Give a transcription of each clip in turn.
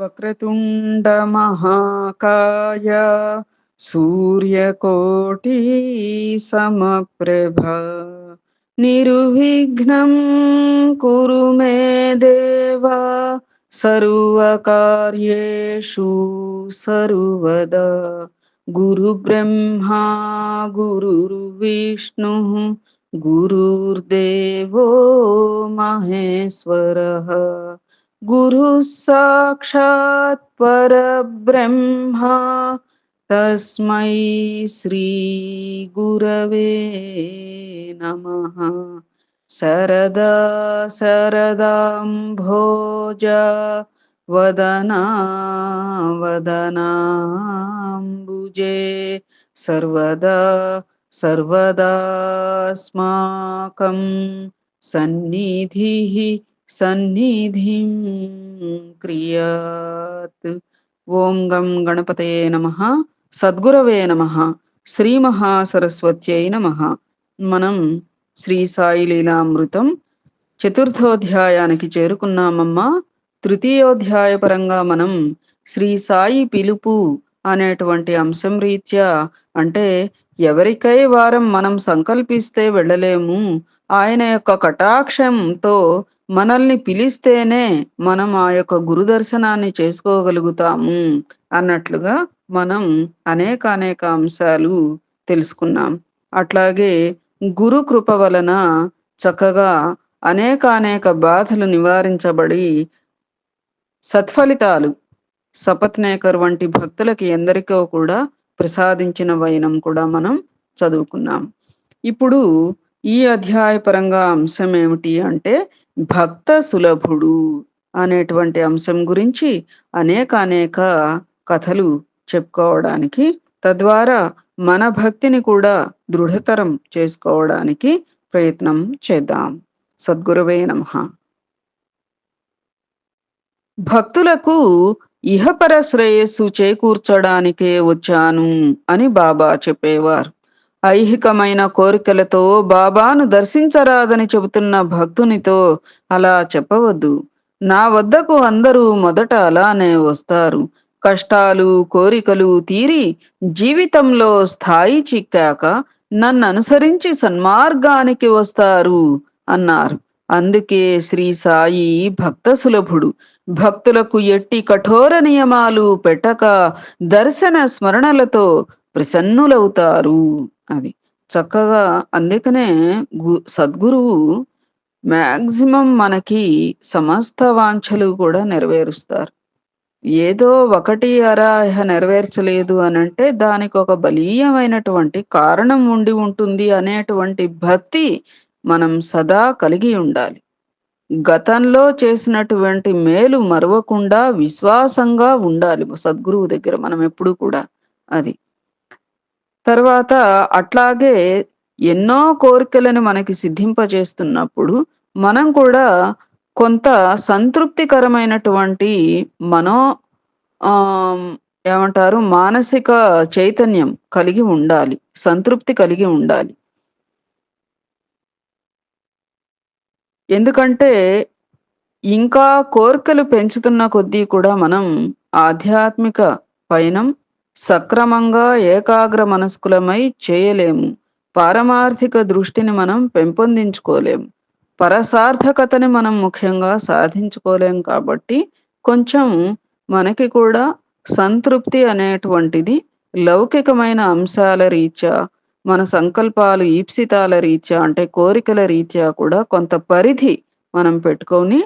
వక్రతుండ మహాకాయ సూర్యకోటి సమప్రభ నిర్విఘ్నం కురు మే దేవ సర్వకార్యేషు సర్వదా గురు బ్రహ్మా గురుర్విష్ణు గురుర్దేవో మహేశ్వరః గురు సాక్షాత్ పరబ్రహ్మ తస్మై శ్రీ గురవే నమః. శరదా శరదాంభోజ వదనా వదనాంబుజే సర్వదా సర్వదాస్మాకం సన్నిధిః సన్నిధిం క్రియాత్. ఓం గం గణపతయే నమః. సద్గురవే నమః. శ్రీ మహాసరస్వత్యై నమః. మనం శ్రీ సాయి లీలామృతం చతుర్థోధ్యాయానికి చేరుకున్నామమ్మా. తృతీయోధ్యాయ పరంగా మనం శ్రీ సాయి పిలుపు అనేటువంటి అంశం రీత్యా, అంటే ఎవరికై వారం మనం సంకల్పిస్తే వెళ్ళలేము, ఆయన యొక్క కటాక్షంతో మనల్ని పిలిస్తేనే మనం ఆ యొక్క గురు దర్శనాన్ని చేసుకోగలుగుతాము అన్నట్లుగా మనం అనేక అంశాలు తెలుసుకున్నాం. అట్లాగే గురు కృప వలన చక్కగా అనేక బాధలు నివారించబడి సత్ఫలితాలు సపత్నేకర్ వంటి భక్తులకి ఎందరికో కూడా ప్రసాదించిన వైనం కూడా మనం చదువుకున్నాం. ఇప్పుడు ఈ అధ్యాయ పరంగా అంశం ఏమిటి అంటే భక్త సులభుడు అనేటువంటి అంశం గురించి అనేక కథలు చెప్పుకోవడానికి, తద్వారా మన భక్తిని కూడా దృఢతరం చేసుకోవడానికి ప్రయత్నం చేద్దాం. సద్గురవే నమః. భక్తులకు ఇహపర శ్రేయస్సు చేకూర్చడానికే వచ్చాను అని బాబా చెప్పేవారు. ఐహికమైన కోరికలతో బాబాను దర్శించరాదని చెబుతున్న భక్తునితో అలా చెప్పవద్దు. నా వద్దకు అందరూ మొదట అలానే వస్తారు. కష్టాలు కోరికలు తీరి జీవితంలో స్థాయి చిక్కాక నన్ను అనుసరించి సన్మార్గానికి వస్తారు అన్నారు. అందుకే శ్రీ సాయి భక్త సులభుడు. భక్తులకు ఎట్టి కఠోర నియమాలు పెట్టక దర్శన స్మరణలతో ప్రసన్నులవుతారు. అది చక్కగా. అందుకనే సద్గురువు మ్యాక్సిమం మనకి సమస్త వాంఛలు కూడా నెరవేరుస్తారు. ఏదో ఒకటి అరా నెరవేర్చలేదు అనంటే దానికి ఒక బలీయమైనటువంటి కారణం ఉండి ఉంటుంది అనేటువంటి భక్తి మనం సదా కలిగి ఉండాలి. గతంలో చేసినటువంటి మేలు మరవకుండా విశ్వాసంగా ఉండాలి సద్గురువు దగ్గర మనం ఎప్పుడు కూడా. అది తర్వాత అట్లాగే ఎన్నో కోరికలను మనకి సిద్ధింపజేస్తున్నప్పుడు మనం కూడా కొంత సంతృప్తికరమైనటువంటి ఏమంటారు మానసిక చైతన్యం కలిగి ఉండాలి, సంతృప్తి కలిగి ఉండాలి. ఎందుకంటే ఇంకా కోరికలు పెంచుతున్న కొద్దీ కూడా మనం ఆధ్యాత్మిక పయనం సక్రమంగా ఏకాగ్ర మనస్కులమై చేయలేము. పారమార్థిక దృష్టిని మనం పెంపొందించుకోలేము. పరసార్థకతని మనం ముఖ్యంగా సాధించుకోలేం. కాబట్టి కొంచెం మనకి కూడా సంతృప్తి అనేటువంటిది లౌకికమైన అంశాల రీత్యా, మన సంకల్పాలు ఈప్సితాల రీత్యా, అంటే కోరికల రీత్యా కూడా కొంత పరిధి మనం పెట్టుకొని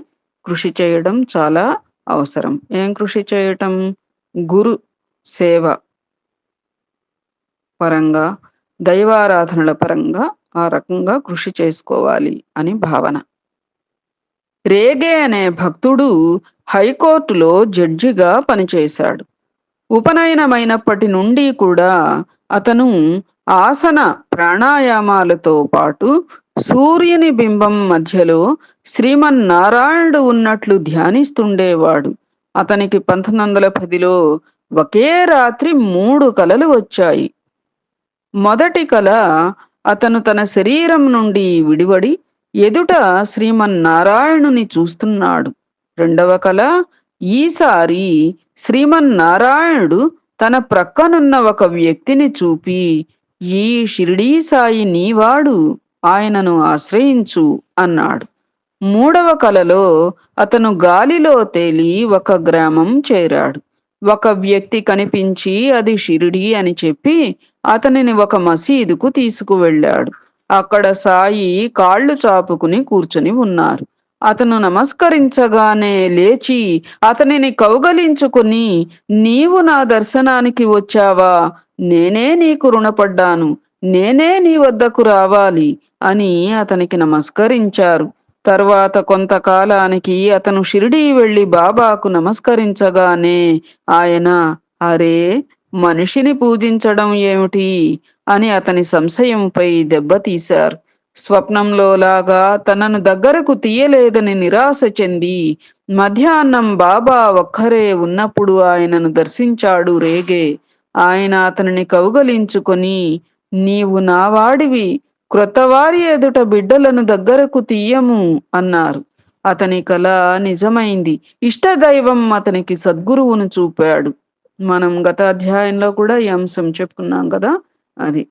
కృషి చేయడం చాలా అవసరం. ఏం కృషి చేయటం? గురు సేవ పరంగా, దైవారాధనల పరంగా ఆ రకంగా కృషి చేసుకోవాలి అని భావన. రేగే అనే భక్తుడు హైకోర్టులో జడ్జిగా పనిచేశాడు. ఉపనయనమైనప్పటి నుండి కూడా అతను ఆసన ప్రాణాయామాలతో పాటు సూర్యుని బింబం మధ్యలో శ్రీమన్నారాయణుడు ఉన్నట్లు ధ్యానిస్తుండేవాడు. అతనికి 1910లో ఒకే రాత్రి 3 కలలు వచ్చాయి. మొదటి కల అతను తన శరీరం నుండి విడివడి ఎదుట శ్రీమన్నారాయణుని చూస్తున్నాడు. రెండవ కల ఈసారి శ్రీమన్నారాయణుడు తన ప్రక్కనున్న ఒక వ్యక్తిని చూపి, ఈ షిరిడీ సాయి నీవాడు, ఆయనను ఆశ్రయించు అన్నాడు. మూడవ కలలో అతను గాలిలో తేలి ఒక గ్రామం చేరాడు. ఒక వ్యక్తి కనిపించి అది షిరిడీ అని చెప్పి అతనిని ఒక మసీదుకు తీసుకువెళ్ళాడు. అక్కడ సాయి కాళ్ళు చాపుకుని కూర్చుని ఉన్నారు. అతను నమస్కరించగానే లేచి అతనిని కౌగలించుకుని, నీవు నా దర్శనానికి వచ్చావా? నేనే నీకు రుణపడ్డాను. నేనే నీ వద్దకు రావాలి అని అతనికి నమస్కరించారు. తర్వాత కొంతకాలానికి అతను షిరిడీ వెళ్లి బాబాకు నమస్కరించగానే ఆయన, అరే, మనిషిని పూజించడం ఏమిటి అని అతని సంశయంపై దెబ్బతీశారు. స్వప్నంలోలాగా తనను దగ్గరకు తీయలేదని నిరాశ చెంది మధ్యాహ్నం బాబా ఒక్కరే ఉన్నప్పుడు ఆయనను దర్శించాడు రేగే. ఆయన అతనిని కౌగలించుకొని, నీవు నావాడివి, క్రొత్తవారి ఎదుట బిడ్డలను దగ్గరకు తీయము అన్నారు. అతని కల నిజమైంది. ఇష్టదైవం అతనికి సద్గురువును చూపాడు. మనం గత అధ్యాయంలో కూడా ఈ అంశం చెప్పుకున్నాం కదా. అది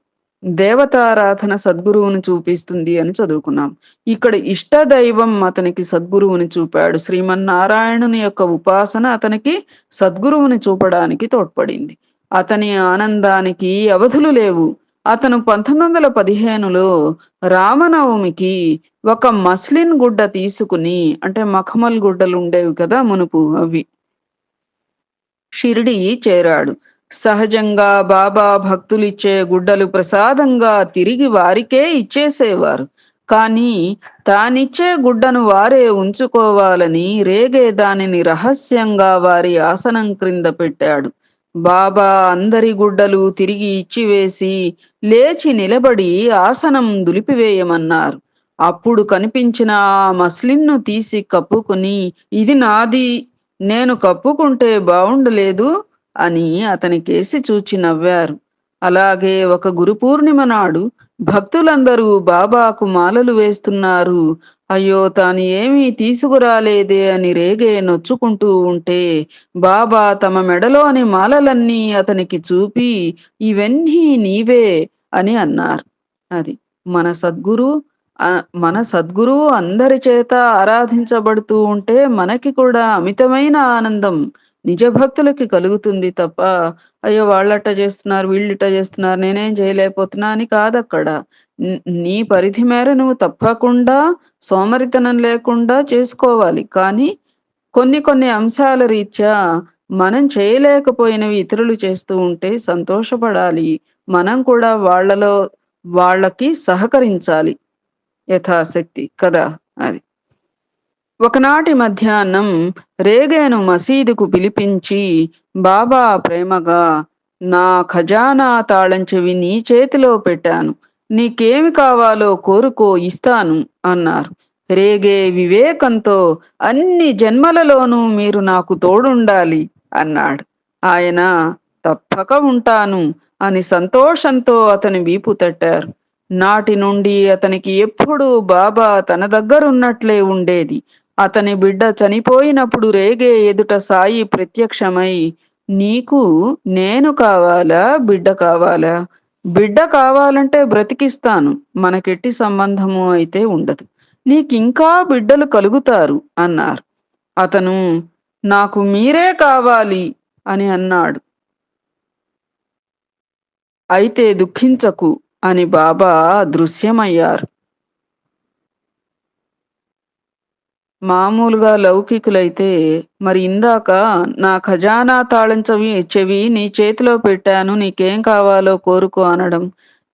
దేవతారాధన సద్గురువుని చూపిస్తుంది అని చదువుకున్నాం. ఇక్కడ ఇష్టదైవం అతనికి సద్గురువుని చూపాడు. శ్రీమన్నారాయణుని యొక్క ఉపాసన అతనికి సద్గురువుని చూపడానికి తోడ్పడింది. అతని ఆనందానికి అవధులు లేవు. అతను 1915లో రామనవమికి ఒక మస్లిన్ గుడ్డ తీసుకుని, అంటే మఖమల్ గుడ్డలు ఉండేవి కదా మునుపు, అవి షిరిడి చేరాడు. సహజంగా బాబా భక్తులిచ్చే గుడ్డలు ప్రసాదంగా తిరిగి వారికే ఇచ్చేసేవారు. కానీ తానిచ్చే గుడ్డను వారే ఉంచుకోవాలని రేగే దానిని రహస్యంగా వారి ఆసనం క్రింద పెట్టాడు. బాబా అందరి గుడ్డలు తిరిగి ఇచ్చివేసి లేచి నిలబడి ఆసనం దులిపివేయమన్నారు. అప్పుడు కనిపించిన ఆ మస్లిన్ను తీసి కప్పుకుని, ఇది నాది, నేను కప్పుకుంటే బావుండలేదు అని అతనికేసి చూచి నవ్వారు. అలాగే ఒక గురు పూర్ణిమ నాడు భక్తులందరూ బాబాకు మాలలు వేస్తున్నారు. అయ్యో, తాను ఏమీ తీసుకురాలేదే అని రేగే నొచ్చుకుంటూ ఉంటే బాబా తమ మెడలోని మాలలన్నీ అతనికి చూపి, ఇవన్నీ నీవే అని అన్నారు. అది మన సద్గురు మన సద్గురువు అందరి చేత ఆరాధించబడుతూ ఉంటే మనకి కూడా అమితమైన ఆనందం నిజ భక్తులకి కలుగుతుంది తప్ప, అయ్యో వాళ్ళట్ట చేస్తున్నారు, వీళ్ళిట్ట చేస్తున్నారు, నేనేం చేయలేకపోతున్నా అని కాదక్కడ. నీ పరిధి మేర నువ్వు తప్పకుండా సోమరితనం లేకుండా చేసుకోవాలి. కానీ కొన్ని కొన్ని అంశాల రీత్యా మనం చేయలేకపోయినవి ఇతరులు చేస్తూ ఉంటే సంతోషపడాలి. మనం కూడా వాళ్ళకి సహకరించాలి యథాశక్తి కదా. అది ఒకనాటి మధ్యాహ్నం రేగేను మసీదుకు పిలిపించి బాబా ప్రేమగా, నా ఖజానా తాళం చెవి నీ చేతిలో పెట్టాను, నీకేమి కావాలో కోరుకో, ఇస్తాను అన్నారు. రేగే వివేకంతో, అన్ని జన్మలలోనూ మీరు నాకు తోడుండాలి అన్నాడు. ఆయన, తప్పక ఉంటాను అని సంతోషంతో అతని వీపు తట్టారు. నాటి నుండి అతనికి ఎప్పుడూ బాబా తన దగ్గరున్నట్లే ఉండేది. అతని బిడ్డ చనిపోయినప్పుడు రేగే ఎదుట సాయి ప్రత్యక్షమై, నీకు నేను కావాలా, బిడ్డ కావాలా? బిడ్డ కావాలంటే బ్రతికిస్తాను, మనకెట్టి సంబంధము అయితే ఉండదు, నీకింకా బిడ్డలు కలుగుతారు అన్నారు. అతను, నాకు మీరే కావాలి అని అన్నాడు. అయితే దుఃఖించకు అని బాబా దృశ్యమయ్యారు. మామూలుగా లౌకికులైతే, మరి ఇందాక నా ఖజానా తాళం చెవి నీ చేతిలో పెట్టాను, నీకేం కావాలో కోరుకో అనడం,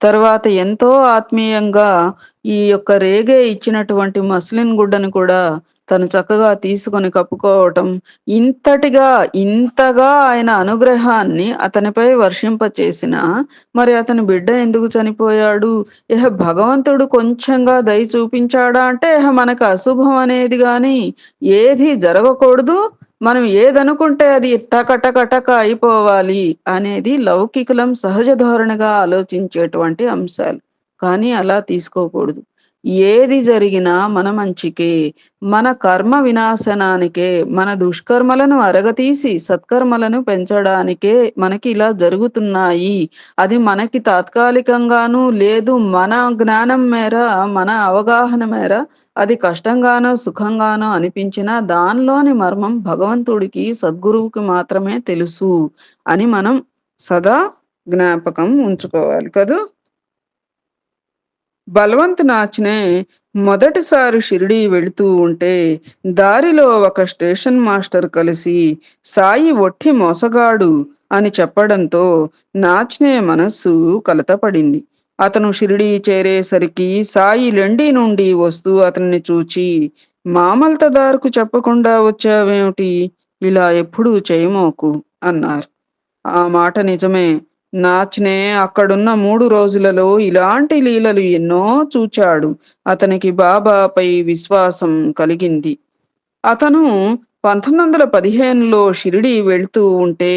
తర్వాత ఎంతో ఆత్మీయంగా ఈ యొక్క రేగే ఇచ్చినటువంటి మస్లిన్ గుడ్డను కూడా తను చక్కగా తీసుకొని కప్పుకోవటం, ఇంతగా ఆయన అనుగ్రహాన్ని అతనిపై వర్షింపచేసిన, మరి అతని బిడ్డ ఎందుకు చనిపోయాడు? భగవంతుడు కొంచెంగా దయ చూపించాడా అంటే మనకు అశుభం అనేది గాని ఏది జరగకూడదు, మనం ఏదనుకుంటే అది టక అయిపోవాలి అనేది లౌకికులం సహజ ధోరణిగా ఆలోచించేటువంటి అంశాలు. కానీ అలా తీసుకోకూడదు. ఏది జరిగినా మన మంచికే, మన కర్మ వినాశనానికే, మన దుష్కర్మలను అరగతీసి సత్కర్మలను పెంచడానికే మనకి ఇలా జరుగుతున్నాయి. అది మనకి తాత్కాలికంగాను లేదు మన జ్ఞానం మేర, మన అవగాహన మేర అది కష్టంగానో, సుఖంగానో అనిపించినా దానిలోని మర్మం భగవంతుడికి, సద్గురువుకి మాత్రమే తెలుసు అని మనం సదా జ్ఞాపకం ఉంచుకోవాలి కదూ! బలవంత్ నాచ్‌నే మొదటిసారి షిరిడీ వెళుతూ ఉంటే, దారిలో ఒక స్టేషన్ మాస్టర్ కలిసి, సాయి ఒట్టి మోసగాడు అని చెప్పడంతో నాచ్‌నే మనస్సు కలతపడింది. అతను షిరిడీ చేరేసరికి సాయి లెండి నుండి వస్తూ అతన్ని చూచి, "మామల్తదార్‌కు చెప్పకుండా వచ్చావేమిటి? ఇలా ఎప్పుడూ చేయమోకు" అన్నారు. ఆ మాట నిజమే. నాచ్‌నే అక్కడున్న 3 రోజులలో ఇలాంటి లీలలు ఎన్నో చూచాడు. అతనికి బాబాపై విశ్వాసం కలిగింది. అతను 1915లో షిరిడీ వెళ్తూ ఉంటే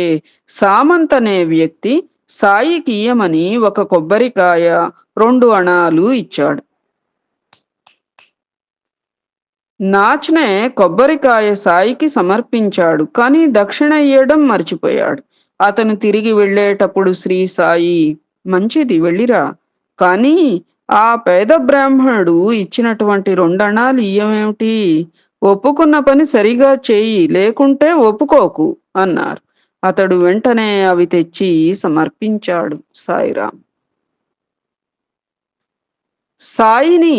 సామంత్ అనే వ్యక్తి సాయికియ్యమని ఒక కొబ్బరికాయ, 2 అణాలు ఇచ్చాడు. నాచ్‌నే కొబ్బరికాయ సాయికి సమర్పించాడు. కానీ దక్షిణ ఇయ్యడం మర్చిపోయాడు. అతను తిరిగి వెళ్ళేటప్పుడు శ్రీ సాయి, "మంచిది వెళ్ళిరా. కానీ ఆ పేద బ్రాహ్మణుడు ఇచ్చినటువంటి 2 అణాలు ఇయ్యవేమిటి? ఒప్పుకున్న పని సరిగా చెయ్యి, లేకుంటే ఒప్పుకోకు" అన్నారు. అతడు వెంటనే అవి తెచ్చి సమర్పించాడు. సాయిరాం. సాయిని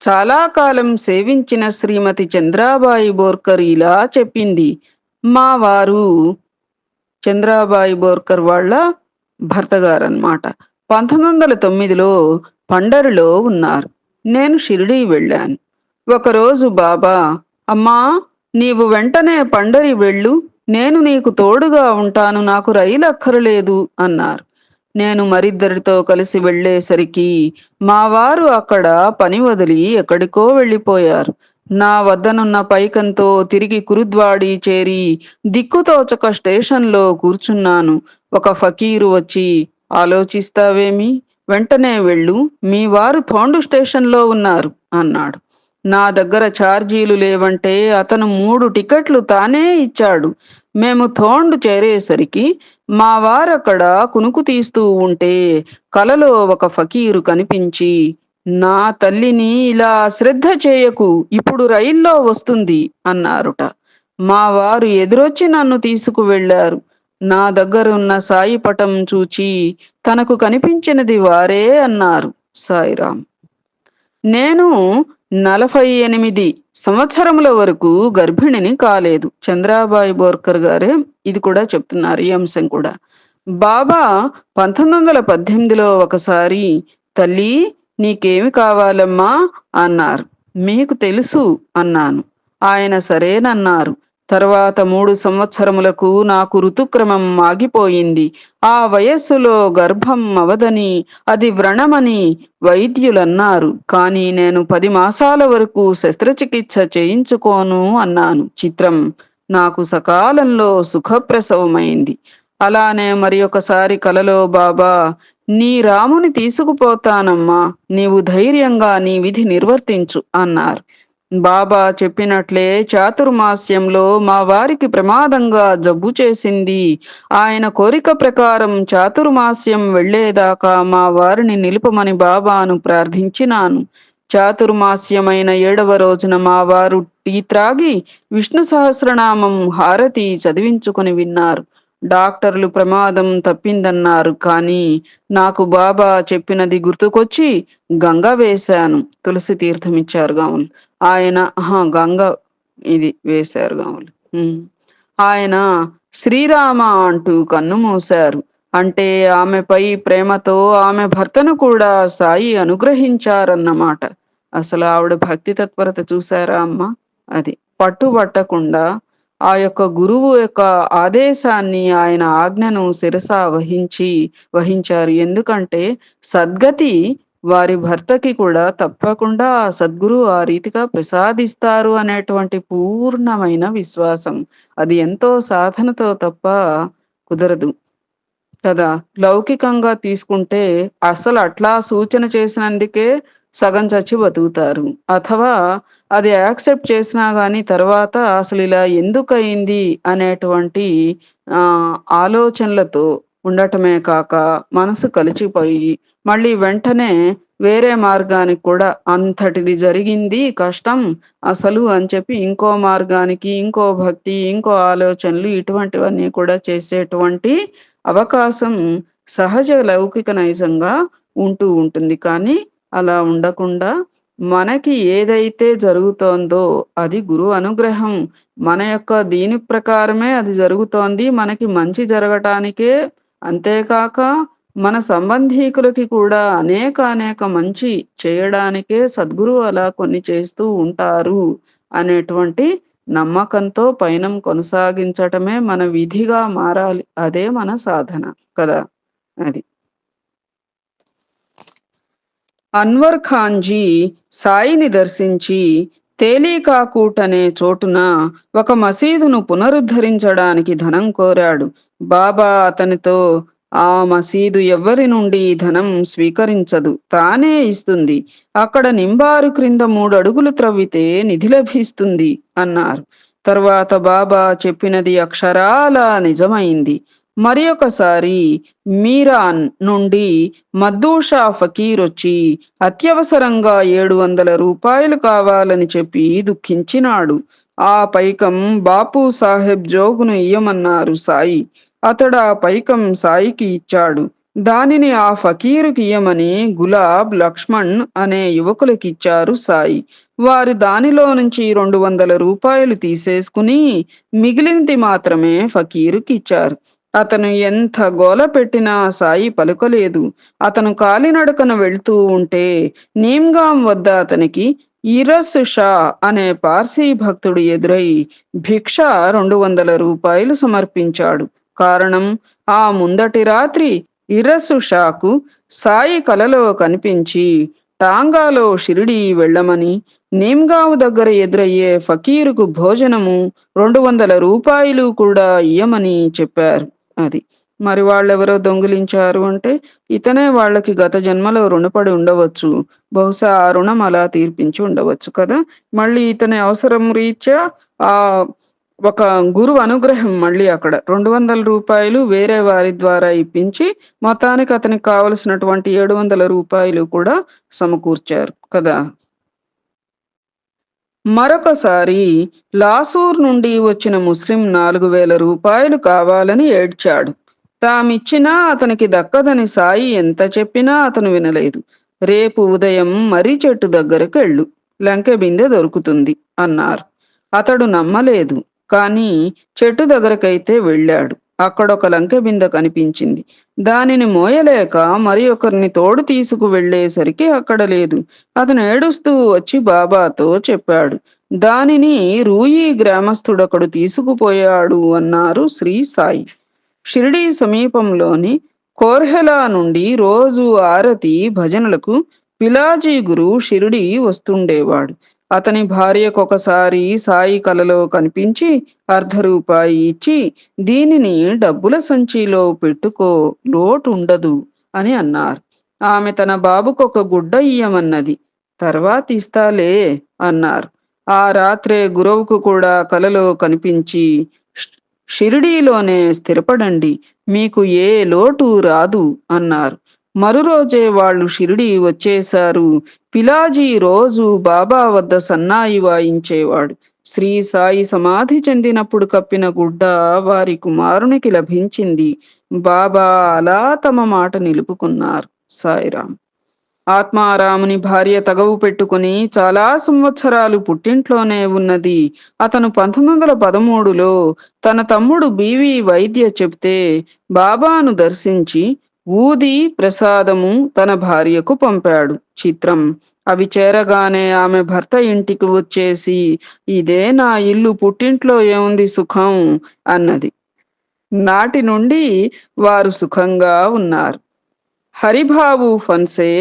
చాలా కాలం సేవించిన శ్రీమతి చంద్రాబాయి బోర్కర్ ఇలా చెప్పింది. మా వారు చంద్రాబాయి బోర్కర్ వాళ్ళ భర్తగారన్నమాట. 1909లో పండరిలో ఉన్నారు. నేను షిరిడీ వెళ్ళాను. ఒకరోజు బాబా, "అమ్మా, నీవు వెంటనే పండరి వెళ్ళు. నేను నీకు తోడుగా ఉంటాను. నాకు రైలు అక్కరలేదు" అన్నారు. నేను మరిద్దరితో కలిసి వెళ్ళేసరికి మా వారు అక్కడ పని వదిలి ఎక్కడికో వెళ్ళిపోయారు. నా వద్దనున్న పైకంతో తిరిగి కురుద్వాడి చేరి దిక్కుతోచక స్టేషన్‌లో కూర్చున్నాను. ఒక ఫకీరు వచ్చి, "ఆలోచిస్తావేమి? వెంటనే వెళ్ళు. మీ వారు థోండు స్టేషన్‌లో ఉన్నారు" అన్నాడు. నా దగ్గర ఛార్జీలు లేవంటే అతను 3 టికెట్లు తానే ఇచ్చాడు. మేము థోండు చేరేసరికి మా వారక్కడ కునుకు తీస్తూ ఉంటే కలలో ఒక ఫకీరు కనిపించి, "నా తల్లిని ఇలా అశ్రద్ధ చేయకు. ఇప్పుడు రైల్లో వస్తుంది" అన్నారుట. మా వారు ఎదురొచ్చి నన్ను తీసుకువెళ్ళారు. నా దగ్గరున్న సాయి పటం చూచి, తనకు కనిపించినది వారే అన్నారు. సాయిరాం. నేను 48 సంవత్సరముల వరకు గర్భిణిని కాలేదు. చంద్రాబాయి బోర్కర్ గారే ఇది కూడా చెప్తున్నారు. ఈ అంశం కూడా. బాబా 1918లో ఒకసారి, "తల్లీ, నీకేమి కావాలమ్మా" అన్నారు. "మీకు తెలుసు" అన్నాను. ఆయన సరేనన్నారు. తర్వాత 3 సంవత్సరములకు నాకు ఋతుక్రమం ఆగిపోయింది. ఆ వయస్సులో గర్భం అవదని, అది వ్రణమని వైద్యులన్నారు. కానీ నేను 10 మాసాల వరకు శస్త్రచికిత్స చేయించుకోను అన్నాను. చిత్రం. నాకు సకాలంలో సుఖప్రసవమైంది. అలానే మరి ఒకసారి కలలో బాబా, "నీ రాముని తీసుకుపోతానమ్మా. నీవు ధైర్యంగా నీ విధి నిర్వర్తించు" అన్నారు. బాబా చెప్పినట్లే చాతుర్మాస్యంలో మా వారికి ప్రమాదంగా జబ్బు చేసింది. ఆయన కోరిక ప్రకారం చాతుర్మాస్యం వెళ్ళేదాకా మా వారిని నిలుపమని బాబాను ప్రార్థించినాను. చాతుర్మాస్యమైన 7వ రోజున మా వారు టీ త్రాగి విష్ణు సహస్రనామం హారతి చదివించుకొని విన్నారు. డాక్టర్లు ప్రమాదం తప్పిందన్నారు. కానీ నాకు బాబా చెప్పినది గుర్తుకొచ్చి గంగ వేశాను. తులసి తీర్థమిచ్చారు గావులు. ఆయన గంగ ఇది వేశారు గావులు. ఆయన శ్రీరామ అంటూ కన్నుమూశారు. అంటే ఆమెపై ప్రేమతో ఆమె భర్తను కూడా సాయి అనుగ్రహించారన్నమాట. అసలు ఆవిడ భక్తి తత్పరత చూసారా అమ్మా? అది. పట్టుబట్టకుండా ఆ యొక్క గురువు యొక్క ఆదేశాన్ని, ఆయన ఆజ్ఞను శిరస వహించారు. ఎందుకంటే సద్గతి వారి భర్తకి కూడా తప్పకుండా ఆ సద్గురువు ఆ రీతిగా ప్రసాదిస్తారు అనేటువంటి పూర్ణమైన విశ్వాసం. అది ఎంతో సాధనతో తప్ప కుదరదు కదా! లౌకికంగా తీసుకుంటే అసలు అట్లా సూచన చేసినందుకే సగం చచ్చి బతుకుతారు. అథవా అది యాక్సెప్ట్ చేసినా గానీ తర్వాత అసలిలా ఎందుకయింది అనేటువంటి ఆలోచనలతో ఉండటమే కాక మనసు కలిచిపోయి మళ్ళీ వెంటనే వేరే మార్గానికి కూడా అంతటిది జరిగింది కష్టం అసలు అని చెప్పి ఇంకో మార్గానికి, ఇంకో భక్తి, ఇంకో ఆలోచనలు ఇటువంటివన్నీ కూడా చేసేటువంటి అవకాశం సహజ లౌకిక నైజంగా ఉంటూ ఉంటుంది. కానీ అలా ఉండకుండా మనకి ఏదైతే జరుగుతోందో అది గురువు అనుగ్రహం. మన యొక్క దీని ప్రకారమే అది జరుగుతోంది. మనకి మంచి జరగటానికే అంతేకాక మన సంబంధీకులకి కూడా అనేక మంచి చేయడానికే సద్గురువు అలా కొన్ని చేస్తూ ఉంటారు అనేటువంటి నమ్మకంతో పయనం కొనసాగించటమే మన విధిగా మారాలి. అదే మన సాధన కదా! అది. అన్వర్ ఖాన్‌జీ సాయిని దర్శించి తేలీకాకూట్ అనే చోటున ఒక మసీదును పునరుద్ధరించడానికి ధనం కోరాడు. బాబా అతనితో ఆ మసీదు ఎవ్వరి నుండి ధనం స్వీకరించదు. తానే ఇస్తుంది. అక్కడ నింబారు క్రింద 3 అడుగులు త్రవ్వితే నిధి లభిస్తుంది అన్నారు. తరువాత బాబా చెప్పినది అక్షరాలా నిజమైంది. మరి ఒకసారి మీరాన్ నుండి మద్దూషా ఫకీరొచ్చి అత్యవసరంగా 700 రూపాయలు కావాలని చెప్పి దుఃఖించినాడు. ఆ పైకం బాపు సాహెబ్ జోగును ఇయ్యమన్నారు సాయి. అతడా పైకం సాయికి ఇచ్చాడు. దానిని ఆ ఫకీరుకి ఇయ్యమని గులాబ్, లక్ష్మణ్ అనే యువకులకిచ్చారు సాయి. వారు దానిలో నుంచి 200 రూపాయలు తీసేసుకుని మిగిలినది మాత్రమే ఫకీరుకిచ్చారు. అతను ఎంత గోల పెట్టినా సాయి పలుకలేదు. అతను కాలినడకన వెళ్తూ ఉంటే నీమ్గాం వద్ద అతనికి ఇరస్ షా అనే పార్సీ భక్తుడు ఎదురై భిక్ష 200 రూపాయలు సమర్పించాడు. కారణం, ఆ ముందటి రాత్రి ఇరసు షాకు సాయి కలలో కనిపించి టాంగాలో షిరిడీ వెళ్ళమని, నీమ్గావ్ దగ్గర ఎదురయ్యే ఫకీరుకు భోజనము 200 రూపాయలు కూడా ఇయ్యమని చెప్పారు. అది. మరి వాళ్ళెవరో దొంగిలించారు అంటే, ఇతనే వాళ్ళకి గత జన్మలో రుణపడి ఉండవచ్చు. బహుశా ఆ రుణం అలా తీర్పించి ఉండవచ్చు కదా! మళ్ళీ ఇతని అవసరం రీత్యా ఆహ్, ఒక గురువు అనుగ్రహం మళ్ళీ అక్కడ 200 రూపాయలు వేరే వారి ద్వారా ఇప్పించి, మొత్తానికి అతనికి కావలసినటువంటి 700 రూపాయలు కూడా సమకూర్చారు కదా! మరొకసారి లాసూర్ నుండి వచ్చిన ముస్లిం 4000 రూపాయలు కావాలని ఏడ్చాడు. తామిచ్చినా అతనికి దక్కదని సాయి ఎంత చెప్పినా అతను వినలేదు. రేపు ఉదయం మర్రి చెట్టు దగ్గరకెళ్ళు, లంకె బిందె దొరుకుతుంది అన్నారు. అతడు నమ్మలేదు. కానీ చెట్టు దగ్గరకైతే వెళ్ళాడు. అక్కడొక లంకె బిందె కనిపించింది. దానిని మోయలేక మరి ఒకరిని తోడు తీసుకు వెళ్ళేసరికి అక్కడ లేదు. అతను ఏడుస్తూ వచ్చి బాబాతో చెప్పాడు. దానిని రూయి గ్రామస్థుడొకడు తీసుకుపోయాడు అన్నారు శ్రీ సాయి. షిరిడీ సమీపంలోని కోర్హెలా నుండి రోజు ఆరతి భజనలకు పిలాజీ గురు షిరిడీ వస్తుండేవాడు. అతని భార్యకొకసారి సాయి కలలో కనిపించి రూపాయి ఇచ్చి, దీనిని డబ్బుల సంచిలో పెట్టుకో, లోటుండదు అని అన్నారు. ఆమె తన బాబుకొక గుడ్డ ఇయ్యమన్నది. తర్వాతిస్తాలే అన్నారు. ఆ రాత్రే గురువుకు కూడా కలలో కనిపించి, షిరిడీలోనే స్థిరపడండి, మీకు ఏ లోటు రాదు అన్నారు. మరురోజే వాళ్ళు షిరిడీ వచ్చేశారు. పిలాజీ రోజు బాబా వద్ద సన్నాయి వాయించేవాడు. శ్రీ సాయి సమాధి చెందినప్పుడు కప్పిన గుడ్డ వారి కుమారునికి లభించింది. బాబా అలా తమ మాట నిలుపుకున్నారు. సాయిరాం. ఆత్మారాముని భార్య తగవు పెట్టుకుని చాలా సంవత్సరాలు పుట్టింట్లోనే ఉన్నది. అతను 1913లో తన తమ్ముడు బివి వైద్య చెప్తే బాబాను దర్శించి ఊది ప్రసాదము తన భార్యకు పంపాడు. చిత్రం. అవి చేరగానే ఆమె భర్త ఇంటికి వచ్చేసి, ఇదే నా ఇల్లు, పుట్టింట్లో ఏముంది సుఖం అన్నది. నాటి నుండి వారు సుఖంగా ఉన్నారు. హరిబాబు ఫన్సే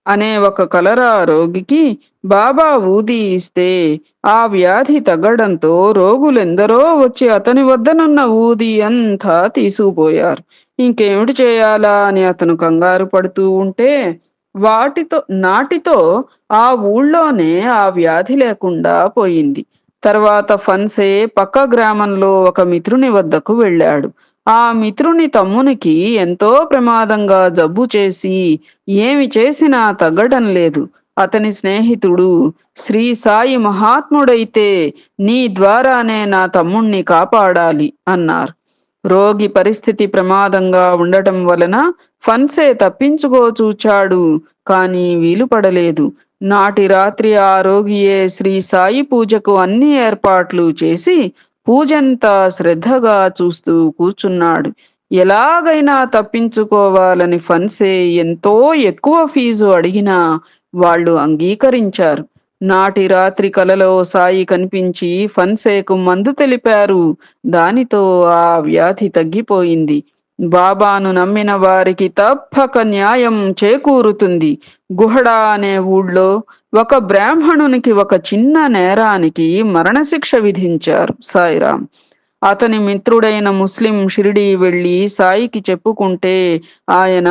అనే ఒక కలరా రోగికి బాబా ఊది ఇస్తే ఆ వ్యాధి తగ్గడంతో రోగులెందరో వచ్చి అతని వద్దనున్న ఊది అంతా తీసుకుపోయారు. ఇంకేమిటి చేయాలా అని అతను కంగారు పడుతూ ఉంటే వాటితో నాటితో ఆ ఊళ్ళోనే ఆ వ్యాధి లేకుండా పోయింది. తర్వాత ఫన్సే పక్క గ్రామంలో ఒక మిత్రుని వద్దకు వెళ్ళాడు. ఆ మిత్రుని తమ్మునికి ఎంతో ప్రమాదంగా జబ్బు చేసి ఏమి చేసినా తగ్గడం లేదు. అతని స్నేహితుడు శ్రీ సాయి మహాత్ముడైతే నీ ద్వారానే నా తమ్ముణ్ణి కాపాడాలి అన్నారు. రోగి పరిస్థితి ప్రమాదంగా ఉండటం వలన ఫన్సే తప్పించుకోచూచాడు. కాని వీలుపడలేదు. నాటి రాత్రి ఆ రోగియే శ్రీ సాయి పూజకు అన్ని ఏర్పాట్లు చేసి పూజంతా శ్రద్ధగా చూస్తూ కూర్చున్నాడు. ఎలాగైనా తప్పించుకోవాలని ఫన్సే ఎంతో ఎక్కువ ఫీజు అడిగినా వాళ్ళు అంగీకరించారు. నాటి రాత్రి కలలో సాయి కనిపించి ఫన్సేకు మందు తెలిపారు. దానితో ఆ వ్యాధి తగ్గిపోయింది. బాబాను నమ్మిన వారికి తప్పక న్యాయం చేకూరుతుంది. గుహడా అనే ఊళ్ళో ఒక బ్రాహ్మణునికి ఒక చిన్న నేరానికి మరణశిక్ష విధించారు సాయిరాం. అతని మిత్రుడైన ముస్లిం షిరిడీ వెళ్ళి సాయికి చెప్పుకుంటే ఆయన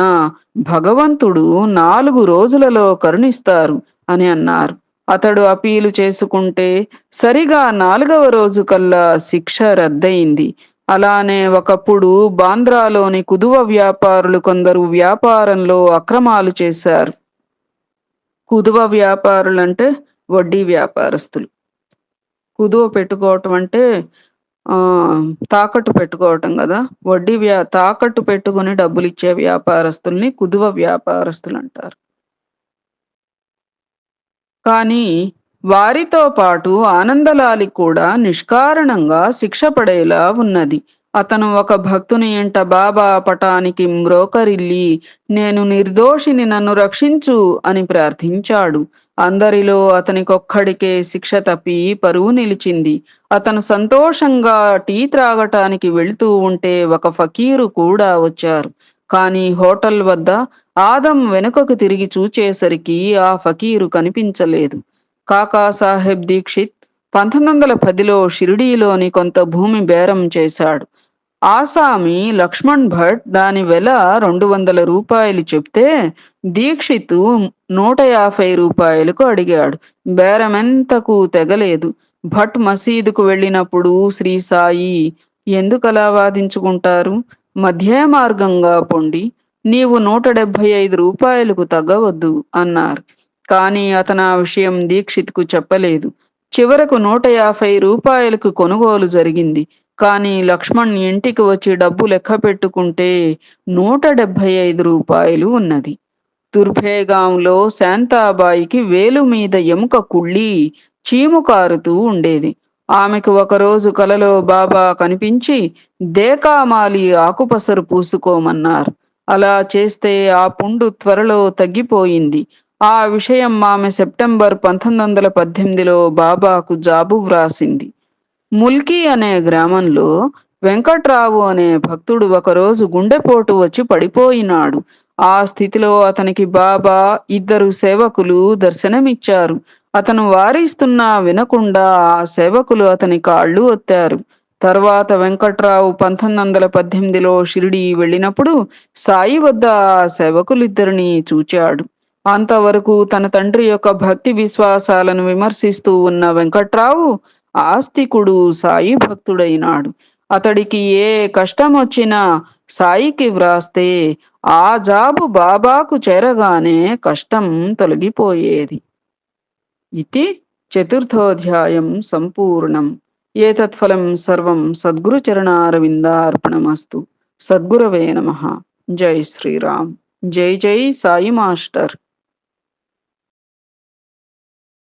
భగవంతుడు 4 రోజులలో కరుణిస్తారు అని అన్నారు. అతడు అపీలు చేసుకుంటే సరిగా 4వ రోజు కల్లా శిక్ష రద్దయింది. అలానే ఒకప్పుడు బాంద్రాలోని కుదువ వ్యాపారులు కొందరు వ్యాపారంలో అక్రమాలు చేశారు. కుదువ వ్యాపారులంటే వడ్డీ వ్యాపారస్తులు. కుదువ పెట్టుకోవటం అంటే తాకట్టు పెట్టుకోవటం గదా! తాకట్టు పెట్టుకొని డబ్బులిచ్చే వ్యాపారస్తుల్ని కుదువ వ్యాపారస్తులంటారు. కానీ వారితో పాటు ఆనందలాలి కూడా నిష్కారణంగా శిక్ష పడేలా ఉన్నది. అతను ఒక భక్తుని ఇంట బాబా పటానికి మ్రోకరిల్లి నేను నిర్దోషిని నన్ను రక్షించు అని ప్రార్థించాడు. అందరిలో అతనికొక్కడికే శిక్ష తప్పి పరువు నిలిచింది. అతను సంతోషంగా టీ త్రాగటానికి వెళుతూ ఉంటే ఒక ఫకీరు కూడా వచ్చారు. కానీ హోటల్ వద్ద ఆదం వెనుకకు తిరిగి చూచేసరికి ఆ ఫకీరు కనిపించలేదు. కాకాసాహెబ్ దీక్షిత్ 1910లో షిరిడీలోని కొంత భూమి బేరం చేశాడు. ఆసామి లక్ష్మణ్ భట్ దాని వెల 200 రూపాయలు చెప్తే దీక్షితు 150 రూపాయలకు అడిగాడు. బేరమెంతకు తెగలేదు. భట్ మసీదుకు వెళ్ళినప్పుడు శ్రీ సాయి ఎందుకలా వాదించుకుంటారు? మధ్య మార్గంగా పొండి నీవు 175 రూపాయలకు తగ్గవద్దు అన్నారు. కాని అతను ఆ విషయం దీక్షిత్కు చెప్పలేదు. చివరకు 150 రూపాయలకు కొనుగోలు జరిగింది. కాని లక్ష్మణ్ ఇంటికి వచ్చి డబ్బు లెక్క పెట్టుకుంటే 175 రూపాయలు ఉన్నది. దుర్భేగాంలో శాంతాబాయికి వేలు మీద ఎముక కుళ్ళి చీము కారుతూ ఉండేది. ఆమెకు ఒకరోజు కలలో బాబా కనిపించి దేకామాలి ఆకుపసరు పూసుకోమన్నారు. అలా చేస్తే ఆ పుండు త్వరలో తగ్గిపోయింది. ఆ విషయం ఆమె సెప్టెంబర్ 1918లో బాబాకు జాబు వ్రాసింది. ముల్కీ అనే గ్రామంలో వెంకట్రావు అనే భక్తుడు ఒకరోజు గుండెపోటు వచ్చి పడిపోయినాడు. ఆ స్థితిలో అతనికి బాబా 2 సేవకులు దర్శనమిచ్చారు. అతను వారిస్తున్నా వినకుండా ఆ సేవకులు అతని కాళ్ళు ఒత్తారు. తర్వాత వెంకట్రావు 1918లో షిరిడీ వెళ్ళినప్పుడు సాయి వద్ద ఆ సేవకులిద్దరినీ చూచాడు. అంతవరకు తన తండ్రి యొక్క భక్తి విశ్వాసాలను విమర్శిస్తూ ఉన్న వెంకట్రావు ఆస్తికుడు సాయి భక్తుడైనాడు. అతడికి ఏ కష్టమొచ్చినా సాయికి వ్రాస్తే ఆ జాబు బాబాకు చేరగానే కష్టం తొలగిపోయేది. ఇతి చతుర్థోధ్యాయం సంపూర్ణం. ఏతత్ఫలం సర్వం సద్గురుచరణారవిందార్పణమస్తు. సద్గురవే నమః. జై శ్రీరామ్. జై జై సాయి మాస్టర్.